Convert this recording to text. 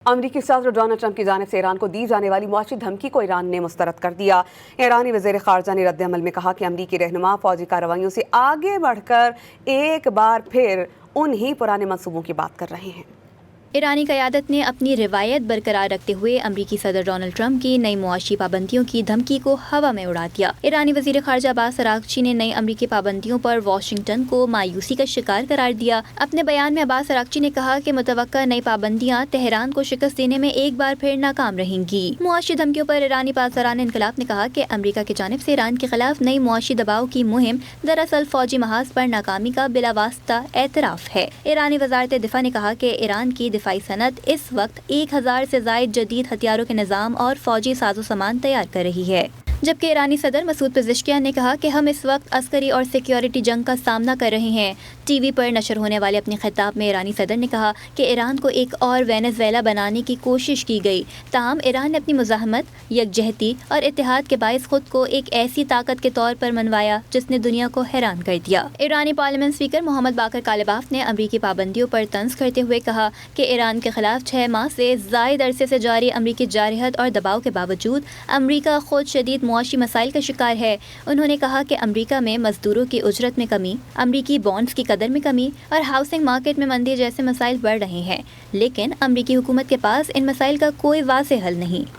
امریکی صدر Donald Trump کی جانب سے ایران کو دی جانے والی معاشی دھمکی کو ایران نے مسترد کر دیا۔ ایرانی وزیر خارجہ نے رد عمل میں کہا کہ امریکی رہنما فوجی کارروائیوں سے آگے بڑھ کر ایک بار پھر انہی پرانے منصوبوں کی بات کر رہے ہیں۔ ایرانی قیادت نے اپنی روایت برقرار رکھتے ہوئے امریکی صدر ڈونلڈ ٹرمپ کی نئی معاشی پابندیوں کی دھمکی کو ہوا میں اڑا دیا۔ ایرانی وزیر خارجہ عباس اراغچی نے نئی امریکی پابندیوں پر واشنگٹن کو مایوسی کا شکار قرار دیا۔ اپنے بیان میں عباس اراغچی نے کہا کہ متوقع نئی پابندیاں تہران کو شکست دینے میں ایک بار پھر ناکام رہیں گی۔ معاشی دھمکیوں پر ایرانی پاسداران انقلاب نے کہا کہ امریکہ کی جانب سے ایران کے خلاف نئی معاشی دباؤ کی مہم دراصل فوجی محاذ پر ناکامی کا بلا واسطہ اعتراف ہے۔ ایرانی وزارت دفاع نے کہا کہ ایران کی دفاعی صنعت اس وقت 1000 سے زائد جدید ہتھیاروں کے نظام اور فوجی ساز و سامان تیار کر رہی ہے، جبکہ ایرانی صدر مسعود پزشکیان نے کہا کہ ہم اس وقت عسکری اور سیکیورٹی جنگ کا سامنا کر رہے ہیں۔ ٹی وی پر نشر ہونے والے اپنے خطاب میں ایرانی صدر نے کہا کہ ایران کو ایک اور وینزویلا بنانے کی کوشش کی گئی، تاہم ایران نے اپنی مزاحمت، یکجہتی اور اتحاد کے باعث خود کو ایک ایسی طاقت کے طور پر منوایا جس نے دنیا کو حیران کر دیا۔ ایرانی پارلیمنٹ اسپیکر محمد باقر کالباف نے امریکی پابندیوں پر طنز کرتے ہوئے کہا کہ ایران کے خلاف 6 ماہ سے زائد عرصے سے جاری امریکی جارحیت اور دباؤ کے باوجود امریکہ خود شدید معاشی مسائل کا شکار ہے۔ انہوں نے کہا کہ امریکہ میں مزدوروں کی اجرت میں کمی، امریکی بانڈز کی قدر میں کمی اور ہاؤسنگ مارکیٹ میں مندی جیسے مسائل بڑھ رہے ہیں، لیکن امریکی حکومت کے پاس ان مسائل کا کوئی واضح حل نہیں۔